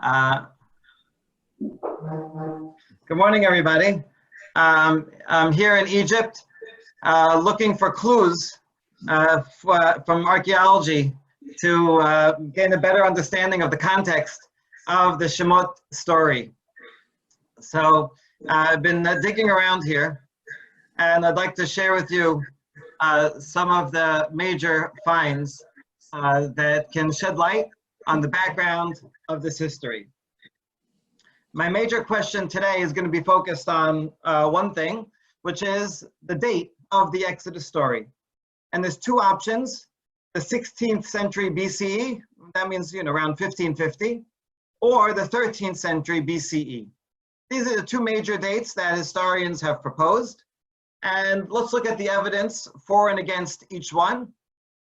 Uh, Good morning, everybody. I'm here in Egypt looking for clues from archaeology to gain a better understanding of the context of the Shemot story. So I've been digging around here, and I'd like to share with you some of the major finds that can shed light on the background of this history. My major question today is going to be focused on one thing, which is the date of the Exodus story. And there's two options: the 16th century BCE, that means around 1550, or the 13th century BCE. These are the two major dates that historians have proposed. And let's look at the evidence for and against each one.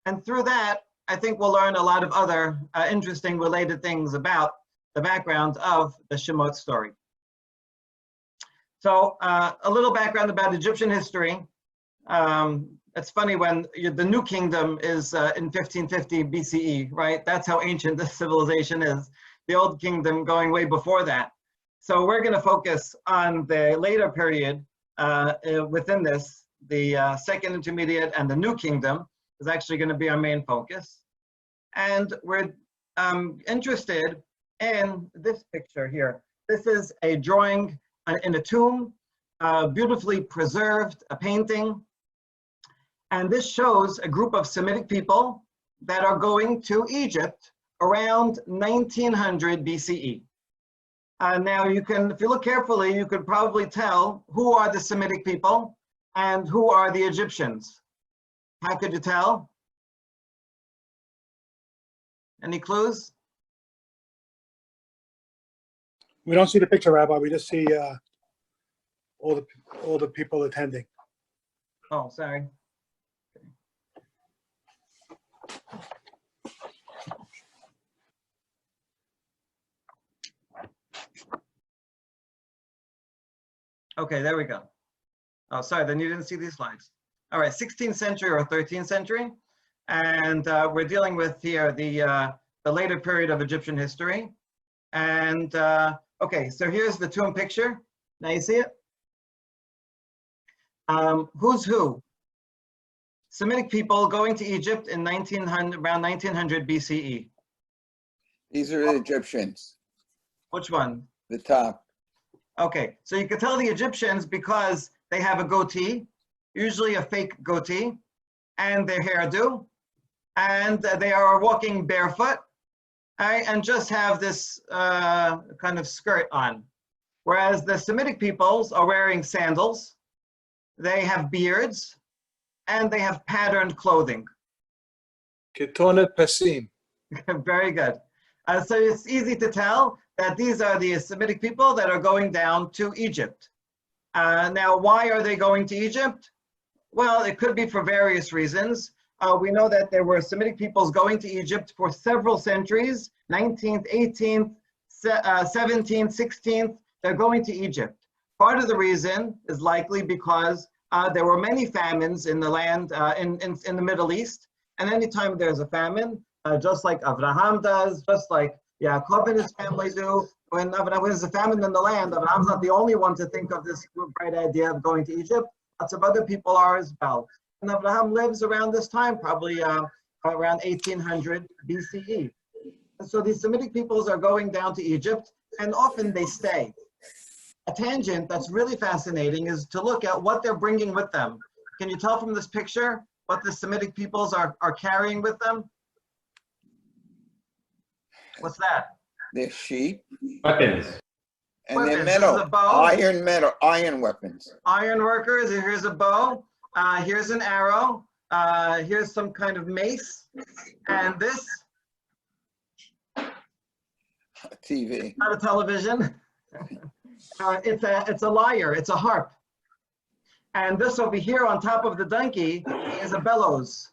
And through that, I think we'll learn a lot of other interesting related things about the background of the Shemot story. So a little background about Egyptian history. It's funny when the New Kingdom is in 1550 BCE, right? That's how ancient this civilization is. The Old Kingdom going way before that. So we're going to focus on the later period within this. The Second Intermediate and the New Kingdom is actually going to be our main focus. And we're interested in this picture here. This is a drawing in a tomb, beautifully preserved, a painting. And this shows a group of Semitic people that are going to Egypt around 1900 BCE. Now you can, if you look carefully, you could probably tell who are the Semitic people and who are the Egyptians. How could you tell? Any clues? We don't see the picture, Rabbi. We just see all the people attending. Oh, sorry. Okay, there we go. Oh, sorry, then you didn't see these slides. All right, 16th century or 13th century. And we're dealing with here the later period of Egyptian history. And okay, so here's the tomb picture. Now you see it? Who's who? Semitic people going to Egypt in around 1900 BCE. These are the Egyptians. Which one? The top. Okay, so you can tell the Egyptians because they have a goatee, usually a fake goatee, and their hairdo, and they are walking barefoot, and just have this kind of skirt on. Whereas the Semitic peoples are wearing sandals, they have beards, and they have patterned clothing. Ketonet Pesim. Very good. So it's easy to tell that these are the Semitic people that are going down to Egypt. Now, why are they going to Egypt? Well, it could be for various reasons. We know that there were Semitic peoples going to Egypt for several centuries, 19th, 18th, 17th, 16th, they're going to Egypt. Part of the reason is likely because there were many famines in the land, in the Middle East, and anytime there's a famine, just like Abraham does, just like Yaakov and his family do, when there's a famine in the land, Abraham's not the only one to think of this bright idea of going to Egypt. Lots of other people are as well. And Abraham lives around this time, probably around 1800 BCE. And so these Semitic peoples are going down to Egypt, and often they stay. A tangent that's really fascinating is to look at what they're bringing with them. Can you tell from this picture what the Semitic peoples are carrying with them? What's that? They're sheep. Weapons. And Weapons. they're metal. This is a bow. Iron weapons. Iron workers. Here's a bow. Here's an arrow. Here's some kind of mace. And this? TV. Not a television. It's a lyre. It's a harp. And this over here on top of the donkey is a bellows.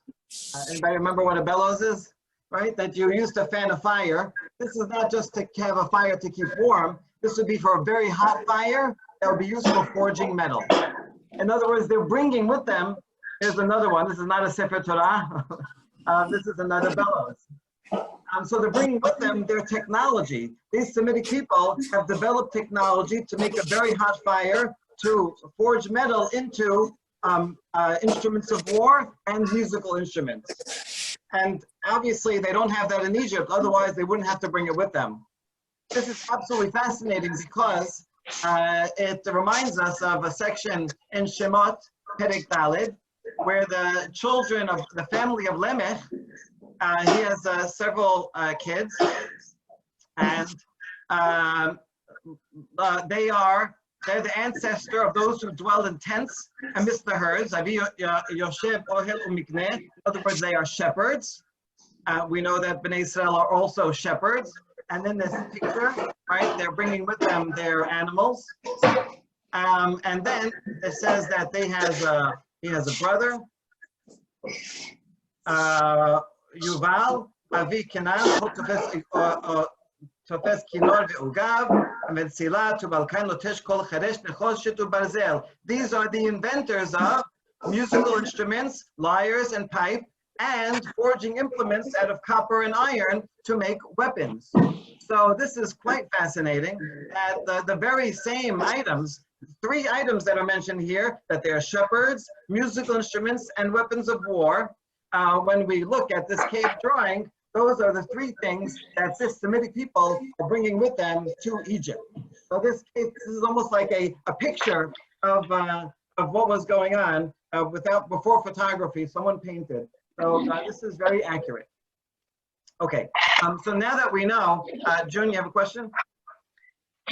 Anybody remember what a bellows is? Right? That you use to fan a fire. This is not just to have a fire to keep warm. This would be for a very hot fire that would be used for forging metal. In other words, they're bringing with them, here's another one. This is not a Sefer Torah. This is another bellows. So they're bringing with them their technology. These Semitic people have developed technology to make a very hot fire, to forge metal into instruments of war and musical instruments. And obviously they don't have that in Egypt, otherwise they wouldn't have to bring it with them. This is absolutely fascinating because it reminds us of a section in Shemot, Perek Daled, where the children of the family of Lemech, he has several kids, and they're the ancestor of those who dwell in tents amidst the herds. In other words, they are shepherds. We know that Bnei Israel are also shepherds. And in this picture, right, they're bringing with them their animals. And then it says that he has a brother, Yuval, Avi Kenan, Tofes Kinor ve'ugav, Metzila tubalkan lotesh kol cheresh nechol shitu barzel. These are the inventors of musical instruments, lyres and pipe, and forging implements out of copper and iron to make weapons. So this is quite fascinating that the very same items, 3 items that are mentioned here, that they are shepherds, musical instruments, and weapons of war. When we look at this cave drawing, those are the 3 things that this Semitic people are bringing with them to Egypt. So this is almost like a picture of what was going on before photography, someone painted. So this is very accurate. Okay, so now that we know, June, you have a question?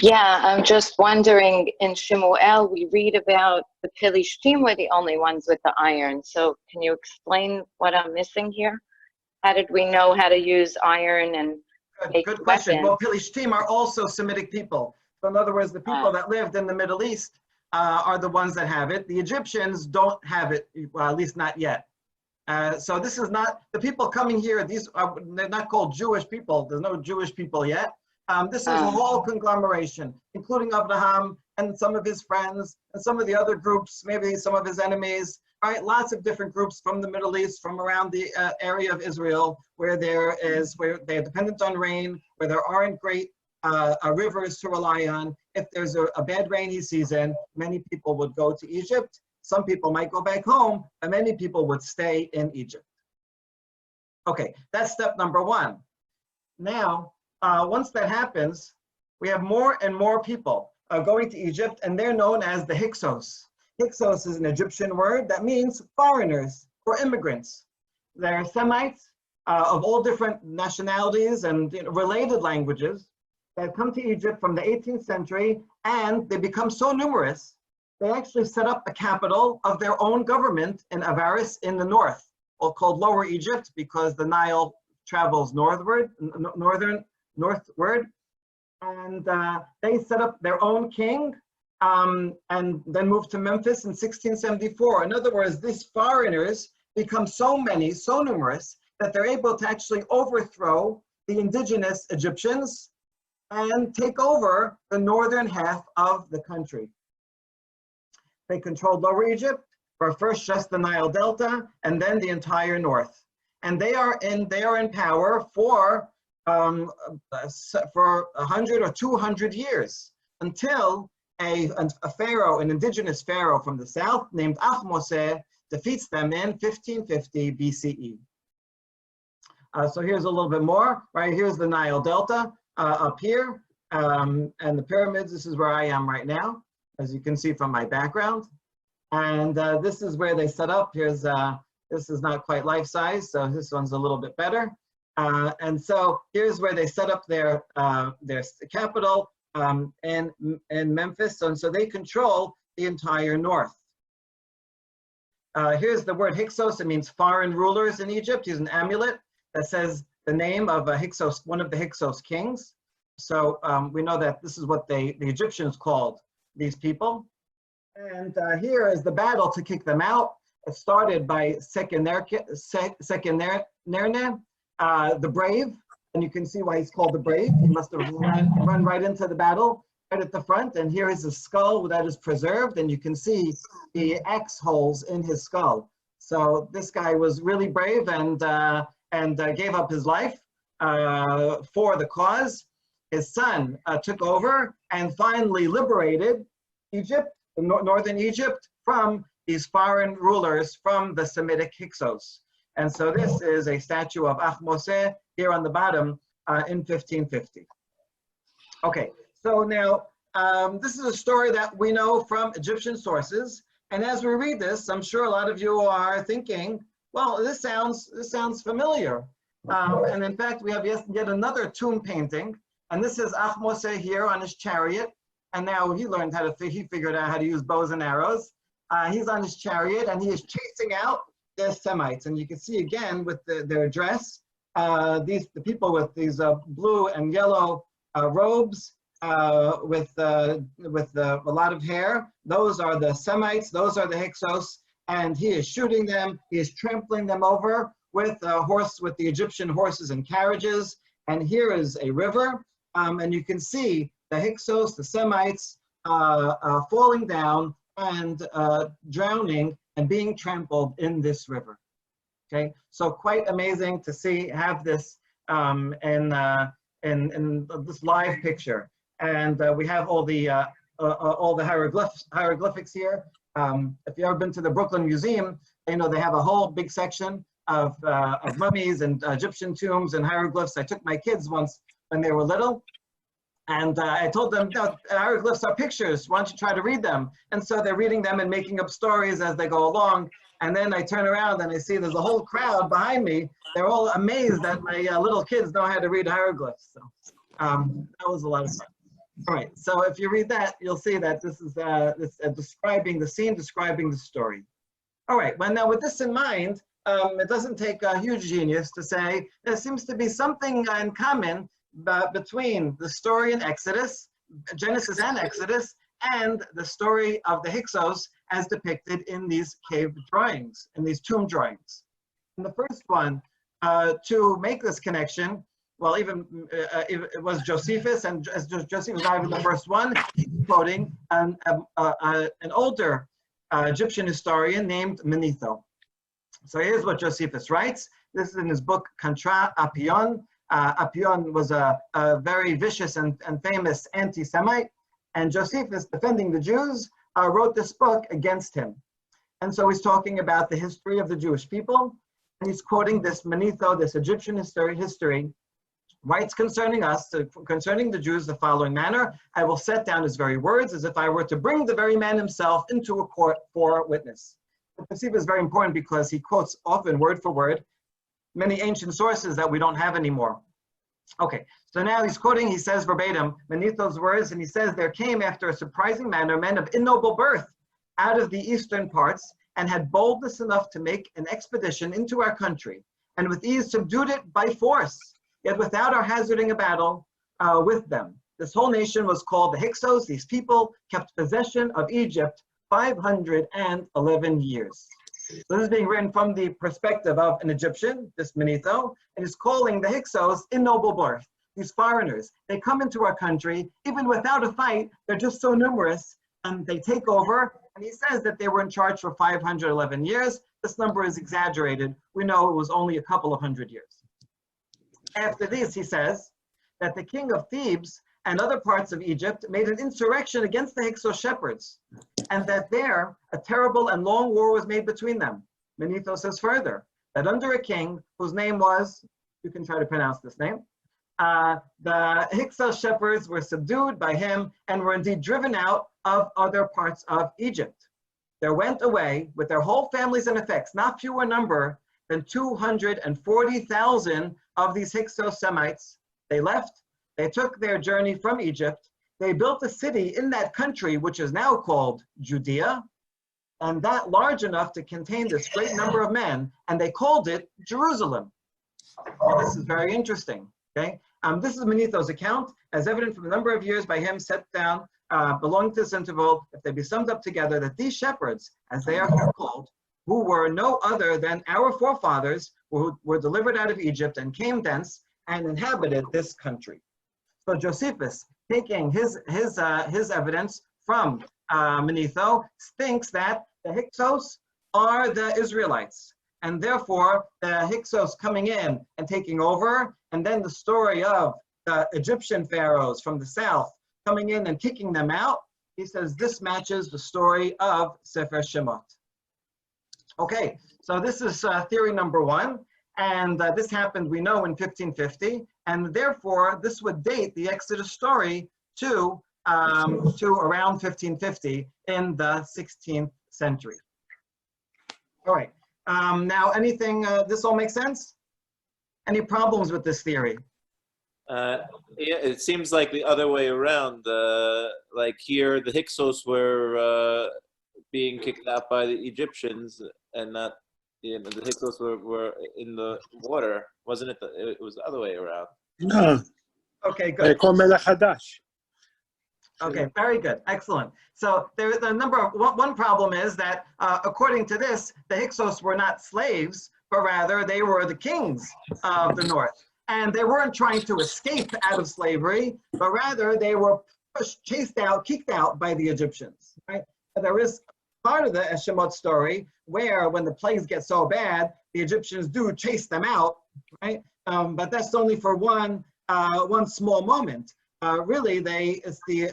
Yeah, I'm just wondering, in Shemuel, we read about the Philistine were the only ones with the iron. So can you explain what I'm missing here? How did we know how to use iron and make Good question. weapons? Well, Philistine are also Semitic people. So in other words, the people that lived in the Middle East are the ones that have it. The Egyptians don't have it, well, at least not yet. So this is not, the people coming here, they're not called Jewish people. There's no Jewish people yet. This is a whole conglomeration, including Abraham and some of his friends and some of the other groups, maybe some of his enemies, right? Lots of different groups from the Middle East, from around the area of Israel, where they're dependent on rain, where there aren't great rivers to rely on. If there's a bad rainy season, many people would go to Egypt. Some people might go back home, and many people would stay in Egypt. Okay, that's step number 1. Now, once that happens, we have more and more people going to Egypt, and they're known as the Hyksos. Hyksos is an Egyptian word that means foreigners or immigrants. They're Semites of all different nationalities and related languages that come to Egypt from the 18th century, and they become so numerous, they actually set up a capital of their own government in Avaris in the north, called Lower Egypt, because the Nile travels northward, and they set up their own king and then moved to Memphis in 1674. In other words, these foreigners become so many, so numerous, that they're able to actually overthrow the indigenous Egyptians and take over the northern half of the country. They controlled Lower Egypt, for first just the Nile Delta, and then the entire north. And they are in power for 100 or 200 years, until a pharaoh, an indigenous pharaoh from the south named Ahmose, defeats them in 1550 BCE. So here's a little bit more, right? Here's the Nile Delta up here, and the pyramids. This is where I am right now, as you can see from my background. And this is where they set up. Here's, this is not quite life-size, so this one's a little bit better. And so here's where they set up their capital in Memphis. And so they control the entire north. Here's the word Hyksos. It means foreign rulers in Egypt. Here's an amulet that says the name of a Hyksos, one of the Hyksos kings. So we know that this is what the Egyptians called these people. And here is the battle to kick them out. It started by Sekenerne, the brave, and you can see why he's called the brave. He must have run right into the battle, right at the front. And here is his skull that is preserved, and you can see the axe holes in his skull. So this guy was really brave and gave up his life for the cause. His son took over and finally liberated Egypt, northern Egypt, from these foreign rulers from the Semitic Hyksos. And so this is a statue of Ahmose here on the bottom in 1550. Okay, so now this is a story that we know from Egyptian sources. And as we read this, I'm sure a lot of you are thinking, well, this sounds familiar. And in fact, we have yet another tomb painting. And this is Ahmose here on his chariot. And now he learned how to, he figured out how to use bows and arrows. He's on his chariot and he is chasing out the Semites. And you can see again with their dress, the people with these blue and yellow robes with a lot of hair. Those are the Semites, those are the Hyksos, and he is shooting them, he is trampling them over with the Egyptian horses and carriages. And here is a river, and you can see the Hyksos, the Semites, falling down and drowning and being trampled in this river. Okay, so quite amazing to have this in this live picture. And we have all the hieroglyphics here. If you've ever been to the Brooklyn Museum, you know they have a whole big section of mummies and Egyptian tombs and hieroglyphs. I took my kids once when they were little, and I told them, no, hieroglyphs are pictures. Why don't you try to read them? And so they're reading them and making up stories as they go along. And then I turn around and I see there's a whole crowd behind me. They're all amazed that my little kids know how to read hieroglyphs. So that was a lot of fun. All right, so if you read that, you'll see that this is describing the scene, describing the story. All right, well now with this in mind, it doesn't take a huge genius to say there seems to be something in common between the story in Exodus, Genesis and Exodus, and the story of the Hyksos as depicted in these cave drawings, in these tomb drawings. And the first one to make this connection, well, even it was Josephus, and as Josephus was not even the first one, he's quoting an older Egyptian historian named Manetho. So here's what Josephus writes. This is in his book Contra Apion. Apion was a very vicious and famous anti-Semite, and Josephus, defending the Jews, wrote this book against him. And so he's talking about the history of the Jewish people, and he's quoting this Manetho, this Egyptian history, writes concerning us, concerning the Jews, the following manner: I will set down his very words as if I were to bring the very man himself into a court for witness. Josephus is very important because he quotes often word for word many ancient sources that we don't have anymore. Okay, so now he's quoting, he says verbatim, Manetho's words, and he says, there came after a surprising manner men of ignoble birth out of the eastern parts, and had boldness enough to make an expedition into our country, and with ease subdued it by force, yet without our hazarding a battle with them. This whole nation was called the Hyksos. These people kept possession of Egypt 511 years. So this is being written from the perspective of an Egyptian, this Manetho, and is calling the Hyksos ignoble birth. These foreigners, they come into our country, even without a fight, they're just so numerous, and they take over, and he says that they were in charge for 511 years. This number is exaggerated. We know it was only a couple of hundred years. After this, he says that the king of Thebes and other parts of Egypt made an insurrection against the Hyksos shepherds, and that there a terrible and long war was made between them. Manetho says further that under a king whose name was, you can try to pronounce this name, the Hyksos shepherds were subdued by him and were indeed driven out of other parts of Egypt. There went away with their whole families and effects, not fewer number than 240,000 of these Hyksos Semites. They left. They took their journey from Egypt. They built a city in that country, which is now called Judea, and that large enough to contain this great number of men, and they called it Jerusalem. Well, this is very interesting, okay? This is Manetho's account, as evident from a number of years by him set down, belonging to this interval, if they be summed up together, that these shepherds, as they are called, who were no other than our forefathers, who were delivered out of Egypt and came thence and inhabited this country. So Josephus, taking his evidence from Manetho, thinks that the Hyksos are the Israelites, and therefore the Hyksos coming in and taking over and then the story of the Egyptian pharaohs from the south coming in and kicking them out, he says this matches the story of Sefer Shemot. Okay, so this is theory number one, and this happened, we know, in 1550, and therefore this would date the Exodus story to around 1550 in the 16th century. All right, now anything, this all makes sense? Any problems with this theory? Yeah, it seems like the other way around. Like here, the Hyksos were being kicked out by the Egyptians, and not, you know, the Hyksos were in the water. Wasn't it? It was the other way around. No. Okay, good. Okay, very good, excellent. So there's a number of, one problem is that according to this, the Hyksos were not slaves, but rather they were the kings of the north. And they weren't trying to escape out of slavery, but rather they were pushed, chased out, kicked out by the Egyptians, right? And there is part of the Shemot story where when the plagues get so bad, the Egyptians do chase them out, right? But that's only for one small moment. Really, it's the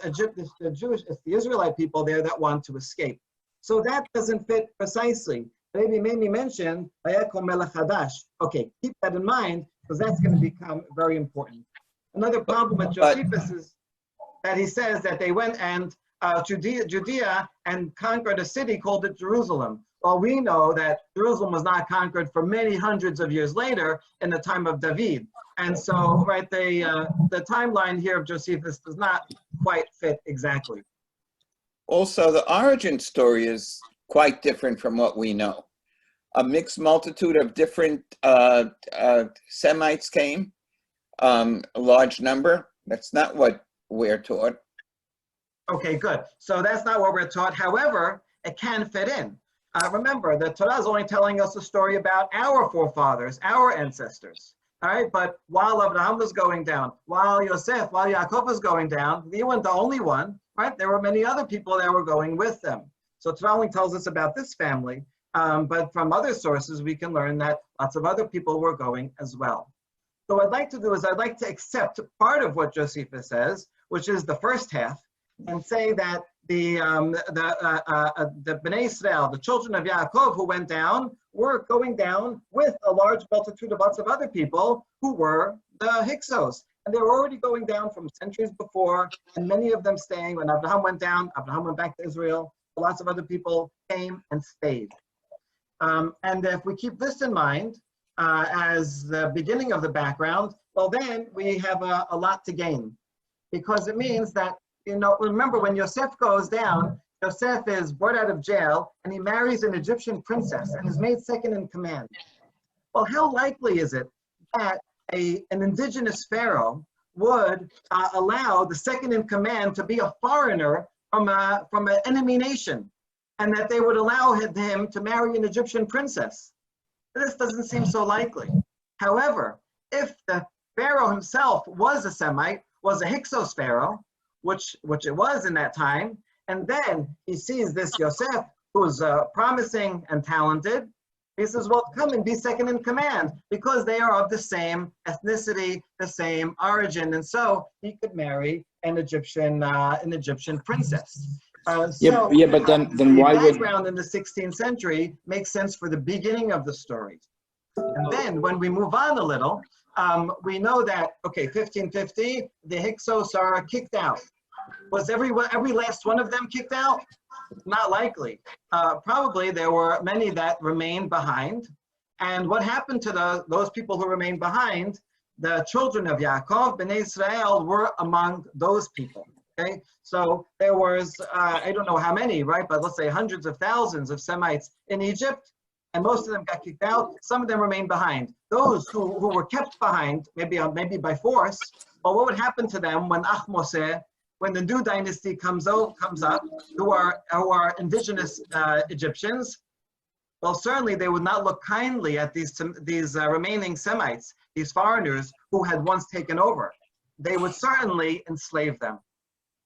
Israelite people there that want to escape. So that doesn't fit precisely. Maybe made me mention Vayekom Melech Hadash. Okay, keep that in mind because that's going to become very important. Another problem with Josephus is that he says that they went and Judea and conquered a city called it Jerusalem. Well, we know that Jerusalem was not conquered for many hundreds of years later in the time of David. And so, right, the timeline here of Josephus does not quite fit exactly. Also, the origin story is quite different from what we know. A mixed multitude of different Semites came, a large number. That's not what we're taught. Okay, good. So that's not what we're taught. However, it can fit in. Remember, the Torah is only telling us a story about our forefathers, our ancestors. All right, but while Abraham was going down, while Yaakov was going down, they weren't the only one, right? There were many other people that were going with them. So Torah only tells us about this family, but from other sources, we can learn that lots of other people were going as well. So what I'd like to do is I'd like to accept part of what Josephus says, which is the first half, and say that the Bnei Israel, the children of Yaakov who went down, were going down with a large multitude of lots of other people who were the Hyksos. And they were already going down from centuries before, and many of them staying. When Abraham went down, Abraham went back to Israel. Lots of other people came and stayed. And if we keep this in mind as the beginning of the background, well, then we have a lot to gain. Because it means that, you know, remember when Yosef goes down, Yosef is brought out of jail and he marries an Egyptian princess and is made second in command. Well, how likely is it that an indigenous pharaoh would allow the second in command to be a foreigner from an enemy nation, and that they would allow him to marry an Egyptian princess? This doesn't seem so likely. However, if the pharaoh himself was a Semite, was a Hyksos pharaoh, which it was in that time, and then he sees this Yosef, who's promising and talented, he says, well, come and be second in command, because they are of the same ethnicity, the same origin, and so he could marry an Egyptian princess. But then why would the background in the 16th century makes sense for the beginning of the story. And then when we move on a little, we know that, okay, 1550, the Hyksos are kicked out. Was every last one of them kicked out? Not likely. Probably there were many that remained behind. And what happened to those people who remained behind? The children of Yaakov, Bnei Israel, were among those people. Okay, so there was, I don't know how many, right? But let's say hundreds of thousands of Semites in Egypt, and most of them got kicked out. Some of them remained behind. Those who were kept behind, maybe by force, or what would happen to them when Ahmose, when the new dynasty comes up, who are indigenous Egyptians? Well, certainly they would not look kindly at these remaining Semites, these foreigners who had once taken over. They would certainly enslave them.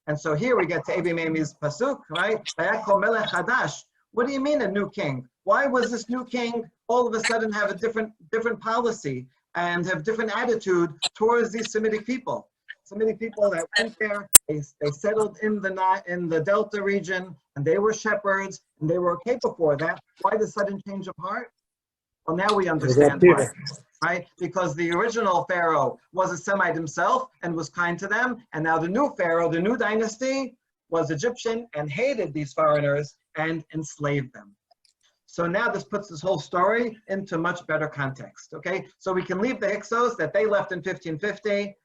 And so here we get to Ebi Meimi's pasuk, right? Vayekom Melech Hadash. What do you mean a new king? Why was this new king all of a sudden have a different policy? and have different attitude towards these Semitic people. Semitic people that went there, they settled in the Delta region, and they were shepherds, and they were okay before that. Why the sudden change of heart? Well, now we understand why, right? Because the original Pharaoh was a Semite himself and was kind to them, and now the new Pharaoh, the new dynasty, was Egyptian and hated these foreigners and enslaved them. So now this puts this whole story into much better context, okay? So we can leave the Hyksos that they left in 1550,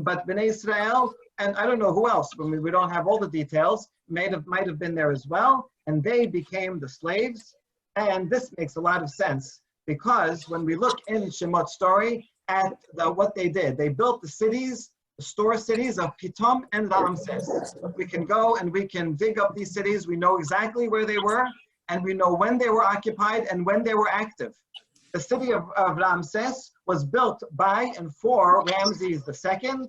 but Bnei Israel, and I don't know who else, we don't have all the details, might have been there as well, and they became the slaves. And this makes a lot of sense, because when we look in Shemot's story at what they did, they built the cities, the store cities of Pitom and Ramses. We can go and we can dig up these cities. We know exactly where they were, and we know when they were occupied and when they were active. The city of Ramses was built by and for Ramses II,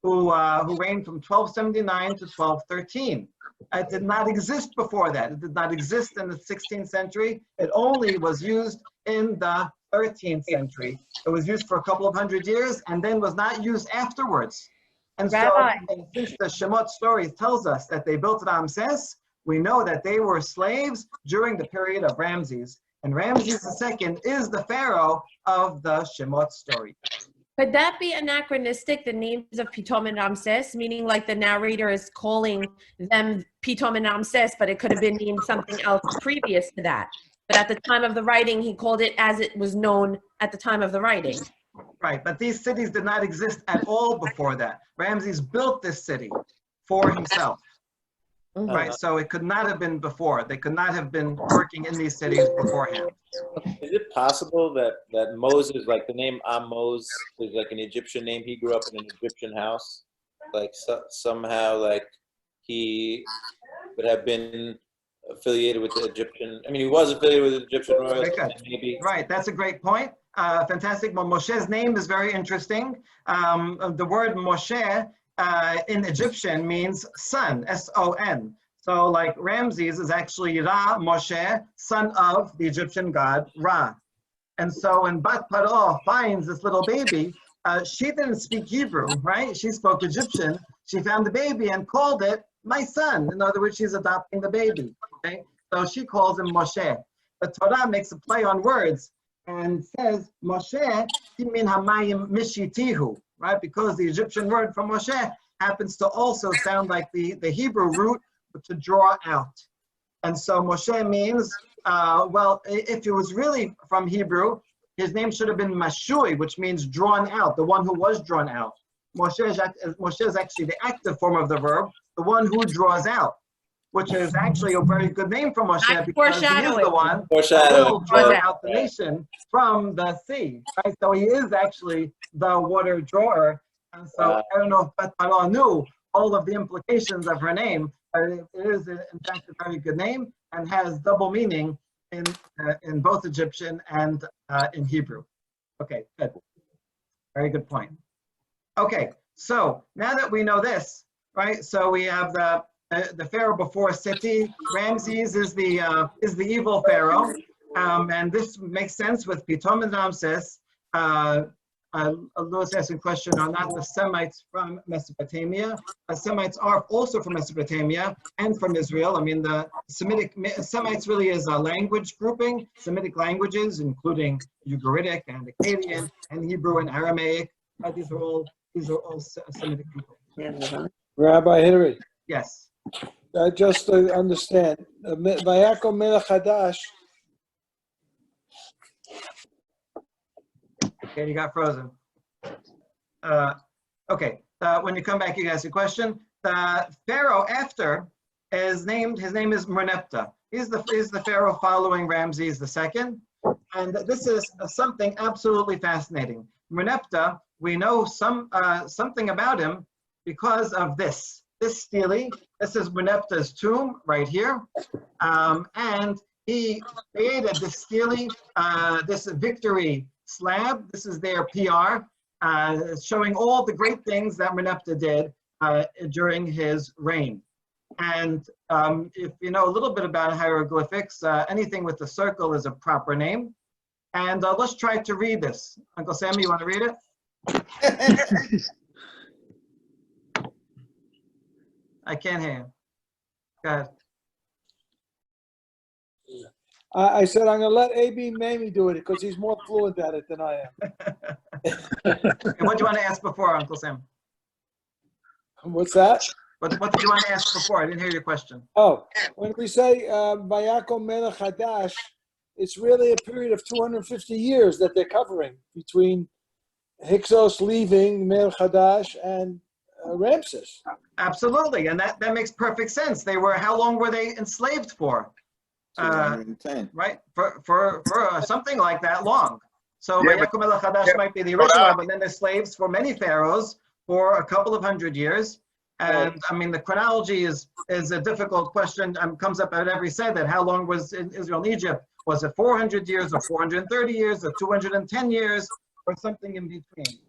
who reigned from 1279 to 1213. It did not exist before that. It did not exist in the 16th century. It only was used in the 13th century. It was used for a couple of hundred years and then was not used afterwards. And Rabbi. so, since the Shemot story tells us that they built Ramses, we know that they were slaves during the period of Ramses. And Ramses II is the pharaoh of the Shemot story. Could that be anachronistic, the names of Pitom and Ramses, meaning like the narrator is calling them Pitom and Ramses, but it could have been named something else previous to that. But at the time of the writing, he called it as it was known at the time of the writing. Right, but these cities did not exist at all before that. Ramses built this city for himself. Right, so it could not have been before. They could not have been working in these cities beforehand. Is it possible that Moses, like the name Amos, is like an Egyptian name? He grew up in an Egyptian house, like somehow, like he would have been affiliated with the Egyptian. I mean, he was affiliated with the Egyptian royalty. Maybe. Right, that's a great point. Fantastic. Well, Moshe's name is very interesting. The word Moshe in Egyptian means son, S-O-N. So like Ramses is actually Ra Moshe, son of the Egyptian god Ra. And so when Bat Paro finds this little baby, she didn't speak Hebrew, right? She spoke Egyptian. She found the baby and called it my son. In other words, she's adopting the baby, okay? So she calls him Moshe. The Torah makes a play on words and says, Moshe, min hamayim mishitihu, right? Because the Egyptian word for Moshe happens to also sound like the Hebrew root to draw out. And so Moshe means, well, if it was really from Hebrew, his name should have been Mashui, which means drawn out, the one who was drawn out. Moshe is actually the active form of the verb, the one who draws out, which is actually a very good name for Moshe, because he is the one who will draw out the nation from the sea. Right? So he is actually the water drawer. And so I don't know if Paro knew all of the implications of her name, but it is in fact a very good name and has double meaning in both Egyptian and in Hebrew. Okay, good. Very good point. Okay, so now that we know this, right? So we have the pharaoh before Seti. Ramses is the evil pharaoh, and this makes sense with Pitom and Ramses. Louis asked a question, are not the Semites from Mesopotamia? Semites are also from Mesopotamia and from Israel. I mean, the Semites really is a language grouping, Semitic languages, including Ugaritic and Akkadian and Hebrew and Aramaic. These are all Semitic people. Rabbi Hilary. Yes. Just to understand, Vayakom Melech Hadash. Okay, you got frozen. Okay, when you come back, you can ask a question. The pharaoh after his name is Merneptah. He's the pharaoh following Ramses II, and this is something absolutely fascinating. Merneptah, we know something about him because of this stele. This is Merneptah's tomb right here, and he created this stele, this victory slab. This is their PR, showing all the great things that Merneptah did during his reign. And if you know a little bit about hieroglyphics, anything with a circle is a proper name. And let's try to read this. Uncle Sammy, you want to read it? I can't hear you. Go ahead. I said I'm going to let A.B. Mamie do it because he's more fluent at it than I am. And what do you want to ask before, Uncle Sam? What's that? What did you want to ask before? I didn't hear your question. Oh, when we say Vayakom Melech Hadash, it's really a period of 250 years that they're covering between Hyksos leaving Melech Hadash and Ramses. Absolutely, and that makes perfect sense. They were, how long were they enslaved for? 210. Right, for something like that long. So Yeah, Vayakom Melech Hadash might be the original, but then they're slaves for many pharaohs for a couple of hundred years. And I mean, the chronology is a difficult question. Comes up at every say that how long was Israel in Egypt? Was it 400 years or 430 years or 210 years or something in between?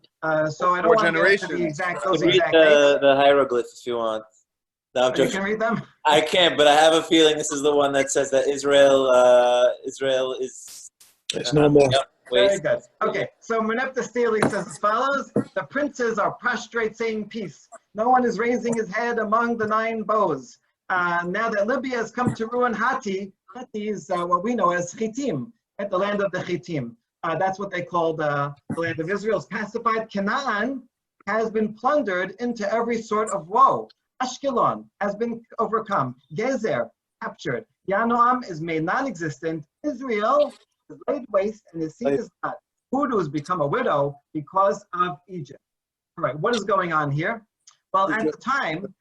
So I don't want to get into the exact, those Read exact dates. the hieroglyphs if you want. No, I'm You joking. can read them? I can't, but I have a feeling this is the one that says that Israel is. It's no more. Very good. Okay, so Merneptah Steele says as follows: the princes are prostrate saying peace. No one is raising his head among the 9 bows. Now that Libya has come to ruin Hatti is what we know as Chittim, at the land of the Chittim. That's what they called the land of Israel. Is pacified. Canaan has been plundered into every sort of woe. Ashkelon has been overcome. Gezer captured. Yanoam is made non-existent. Israel is laid waste and his seed is not. Hudu has become a widow because of Egypt. All right, what is going on here? Well, at the time,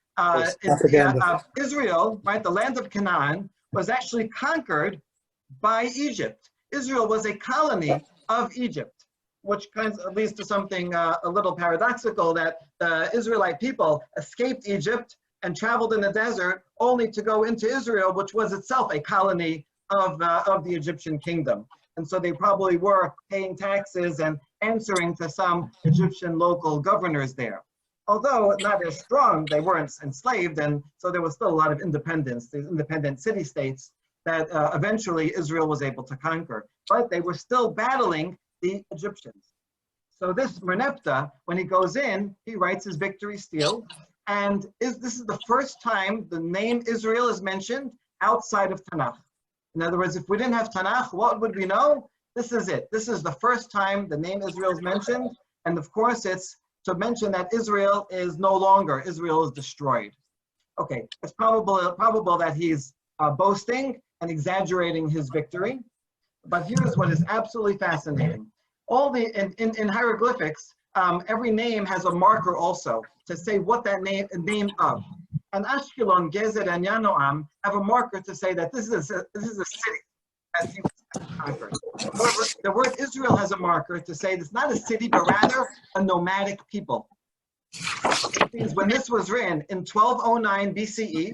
Israel, right, the land of Canaan, was actually conquered by Egypt. Israel was a colony of Egypt, which kind of leads to something a little paradoxical, that the Israelite people escaped Egypt and traveled in the desert only to go into Israel, which was itself a colony of the Egyptian kingdom. And so they probably were paying taxes and answering to some Egyptian local governors there. Although not as strong, they weren't enslaved, and so there was still a lot of independence, these independent city-states that eventually Israel was able to conquer. But they were still battling the Egyptians. So this Merneptah, when he goes in, he writes his victory stele, and this is the first time the name Israel is mentioned outside of Tanakh. In other words, if we didn't have Tanakh, what would we know? This is it. This is the first time the name Israel is mentioned, and of course it's to mention that Israel is no longer, Israel is destroyed. Okay, it's probable that he's boasting and exaggerating his victory, but here's what is absolutely fascinating. All in hieroglyphics, every name has a marker also to say what that name of. And Ashkelon, Gezer, and Yanoam have a marker to say that this is a city that he was conquered. However, the word Israel has a marker to say it's not a city, but rather a nomadic people. It means when this was written in 1209 BCE,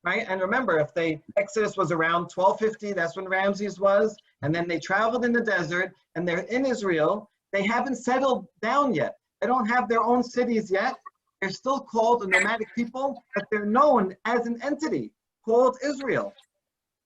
right? And remember, if Exodus was around 1250, that's when Ramses was, and then they traveled in the desert, and they're in Israel. They haven't settled down yet. They don't have their own cities yet. They're still called a nomadic people, but they're known as an entity called Israel.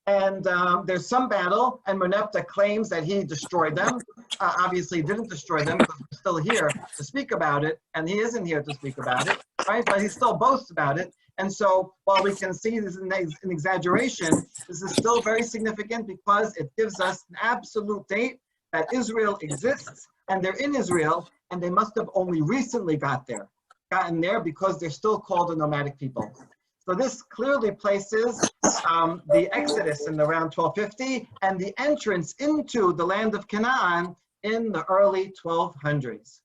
And there's some battle, and Merneptah claims that he destroyed them. Obviously, he didn't destroy them because we're still here to speak about it, and he isn't here to speak about it, right? But he still boasts about it. And so while we can see this is an exaggeration, this is still very significant because it gives us an absolute date that Israel exists, and they're in Israel, and they must have only recently gotten there because they're still called a nomadic people. So this clearly places the Exodus in around 1250 and the entrance into the land of Canaan in the early 1200s.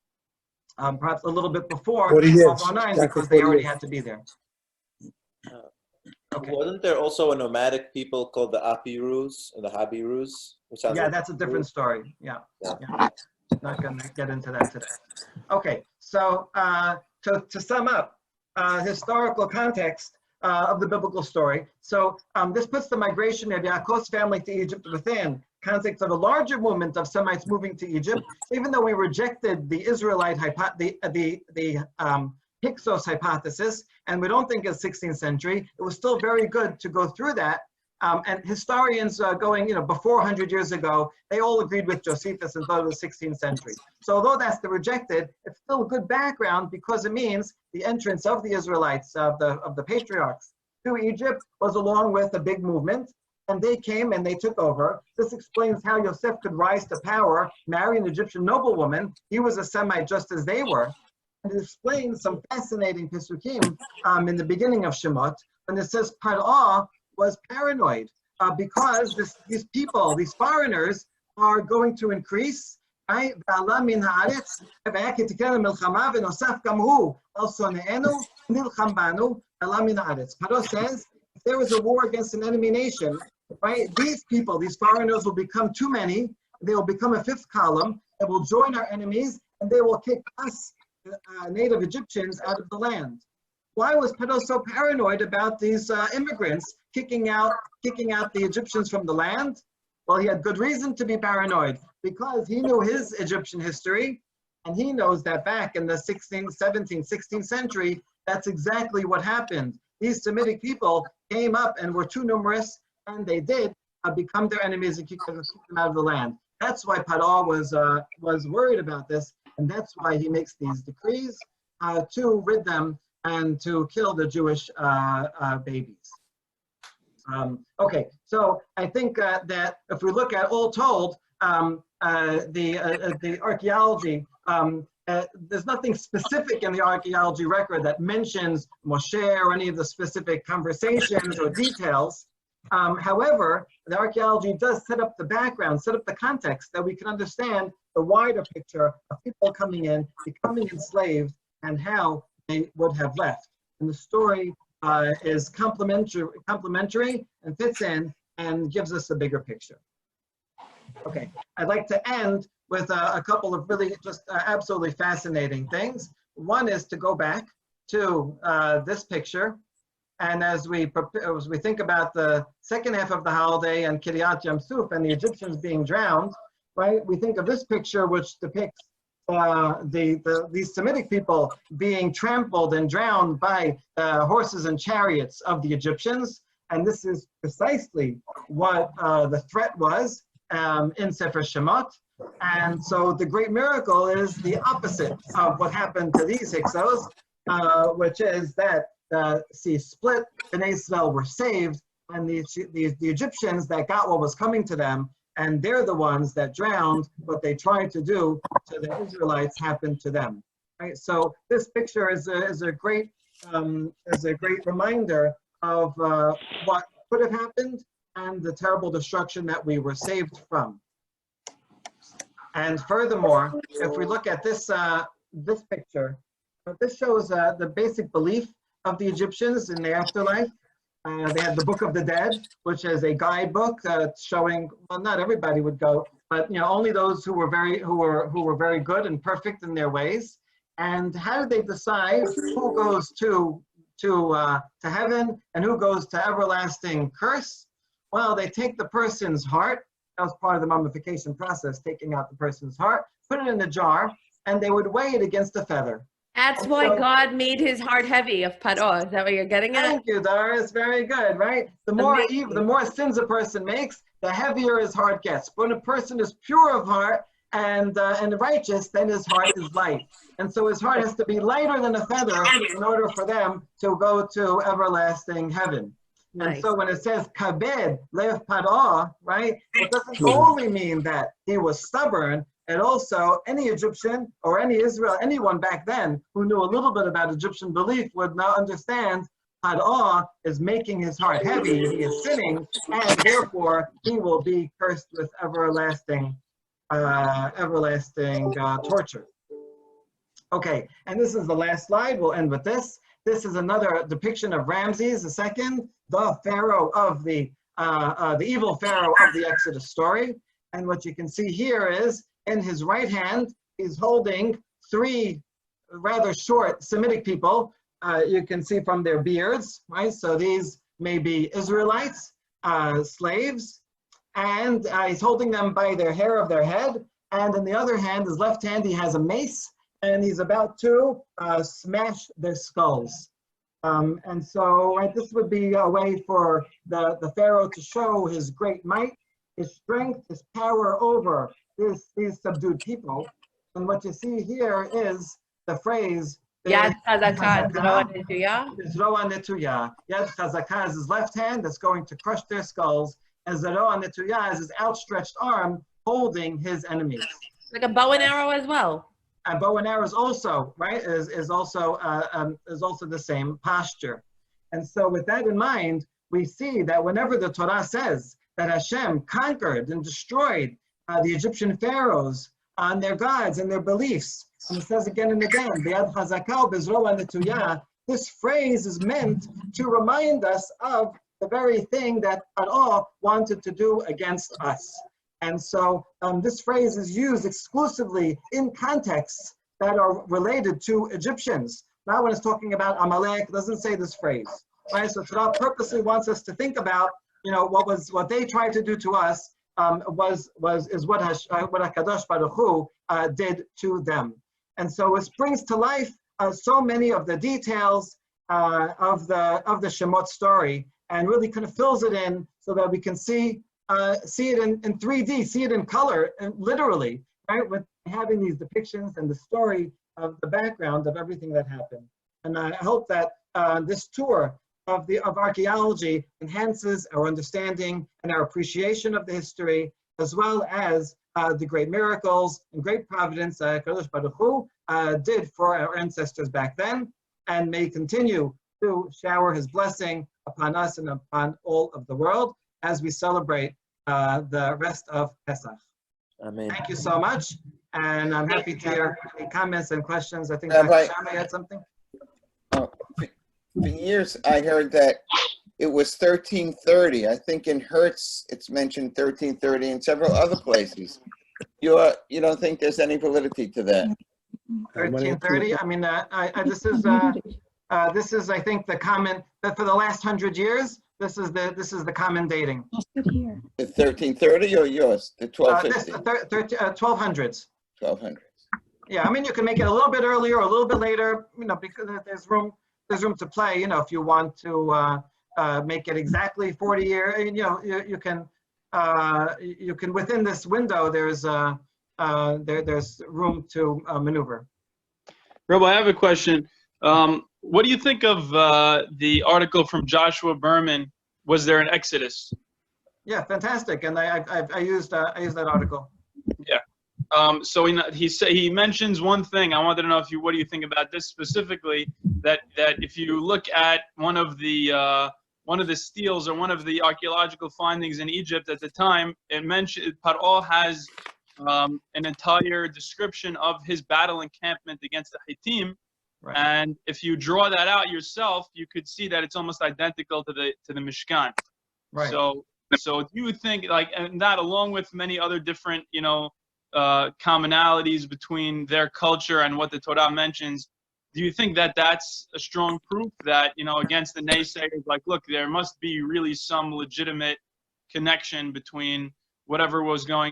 Perhaps a little bit before 40 years. 1209 because they already had to be there. Okay. Wasn't there also a nomadic people called the Apirus or the Habirus? Yeah, that's a different story. Yeah. Not going to get into that today. Okay, so to sum up historical context of the biblical story. So this puts the migration of Yaakov's family to Egypt within context of a larger movement of Semites moving to Egypt. So even though we rejected the Israelite Hyksos hypothesis, and we don't think it's 16th century, it was still very good to go through that And historians going, before 100 years ago, they all agreed with Josephus and thought it was 16th century. So although that's the rejected, it's still good background because it means the entrance of the Israelites, of the patriarchs to Egypt was along with a big movement. And they came and they took over. This explains how Yosef could rise to power, marry an Egyptian noblewoman. He was a Semite just as they were. And it explains some fascinating Pesukim in the beginning of Shemot, when it says Paro was paranoid because these people, these foreigners, are going to increase. Right? Paro says, if there was a war against an enemy nation, right, these people, these foreigners will become too many, they will become a fifth column, they will join our enemies, and they will kick us, native Egyptians, out of the land. Why was Paro so paranoid about these immigrants kicking out the Egyptians from the land? Well, he had good reason to be paranoid, because he knew his Egyptian history, and he knows that back in the 16th, 17th, 16th century, that's exactly what happened. These Semitic people came up and were too numerous, and they did become their enemies and kick them out of the land. That's why Paro was worried about this, and that's why he makes these decrees to rid them and to kill the Jewish babies. Okay, so I think that if we look at all told, the archaeology, there's nothing specific in the archaeology record that mentions Moshe or any of the specific conversations or details. However, the archaeology does set up the background, set up the context that we can understand the wider picture of people coming in, becoming enslaved, and how they would have left. And the story is complementary and fits in and gives us a bigger picture. Okay, I'd like to end with a couple of really just absolutely fascinating things. One is to go back to this picture. And as we think about the second half of the holiday and Kiryat Yam Suf and the Egyptians being drowned, right? We think of this picture which depicts these Semitic people being trampled and drowned by horses and chariots of the Egyptians. And this is precisely what the threat was in Sefer Shemot. And so the great miracle is the opposite of what happened to these Hyksos, which is that the sea split, Bnei Israel were saved, and the Egyptians that got what was coming to them, and they're the ones that drowned. What they tried to do to the Israelites happened to them. Right? So this picture is a great reminder of what could have happened and the terrible destruction that we were saved from. And furthermore, if we look at this this picture, this shows the basic belief of the Egyptians in the afterlife. They had the Book of the Dead, which is a guidebook showing, well, not everybody would go, but only those who were very good and perfect in their ways. And how did they decide who goes to heaven and who goes to everlasting curse? Well, they take the person's heart. That was part of the mummification process, taking out the person's heart, put it in a jar, and they would weigh it against a feather. That's why God made his heart heavy of Paro. Is that what you're getting at? Thank you, Doris. Very good, right? The more evil, the more sins a person makes, the heavier his heart gets. But when a person is pure of heart and righteous, then his heart is light. And so his heart has to be lighter than a feather in order for them to go to everlasting heaven. Nice. And so when it says kabed lev Paro, right, it doesn't only mean that he was stubborn. And also, any Egyptian or any Israel, anyone back then who knew a little bit about Egyptian belief would now understand Paro is making his heart heavy, he is sinning, and therefore he will be cursed with everlasting torture. Okay, and this is the last slide. We'll end with this. This is another depiction of Ramses II, the pharaoh of the evil pharaoh of the Exodus story. And what you can see here is, in his right hand, he's holding three rather short Semitic people. You can see from their beards, right? So these may be Israelites, slaves, and he's holding them by their hair of their head. And in the other hand, his left hand, he has a mace, and he's about to smash their skulls. And so, right, this would be a way for the Pharaoh to show his great might, his strength, his power over these subdued people. And what you see here is the phrase, Yad chazaka Chazaka. zroa netuya. Zroa netuya. Yad chazaka is his left hand that's going to crush their skulls, and Zroa netuya is his outstretched arm holding his enemies. Like a bow and arrow as well. And bow and arrow is also, right, is also the same posture. And so with that in mind, we see that whenever the Torah says that Hashem conquered and destroyed the Egyptian pharaohs on their gods and their beliefs, and it says again and again, B'yad chazaka u'bezroa netuya, this phrase is meant to remind us of the very thing that Paro wanted to do against us. And so this phrase is used exclusively in contexts that are related to Egyptians. Now when it's talking about Amalek, it doesn't say this phrase, right? So Torah purposely wants us to think about, what they tried to do to us is what HaKadosh Baruch Hu did to them. And so it brings to life so many of the details of the Shemot story, and really kind of fills it in so that we can see it in 3D, see it in color, and literally, right, with having these depictions and the story of the background of everything that happened. And I hope that this tour of archaeology enhances our understanding and our appreciation of the history, as well as the great miracles and great providence Kadosh Baruch Hu did for our ancestors back then, and may continue to shower his blessing upon us and upon all of the world as we celebrate the rest of Pesach. Amen. Thank you so much, and I'm happy to hear any comments and questions. I think Rabbi, Dr. Shammai had something. For years, I heard that it was 1330. I think in Hertz, it's mentioned 1330 and several other places. You don't think there's any validity to that? 1330. I mean, this is I think the common that for the last 100 years. This is the common dating. The 1330 or yours? The 1250? 1200s. 1200s. Yeah, I mean, you can make it a little bit earlier or a little bit later, because there's room to play, if you want to make it exactly 40 years, you can within this window, there's room to maneuver. Rabbi, I have a question. What do you think of the article from Joshua Berman? Was there an Exodus? Yeah, fantastic, and I used that article. Yeah. So he mentions one thing. I wanted to know what do you think about this specifically? That if you look at one of the steels or one of the archaeological findings in Egypt at the time, it mentioned Paro has an entire description of his battle encampment against the Hittim. Right. And if you draw that out yourself, you could see that it's almost identical to the Mishkan. Right. So do you think, and that along with many other different, commonalities between their culture and what the Torah mentions, do you think that that's a strong proof that, against the naysayers, look, there must be really some legitimate connection between whatever was going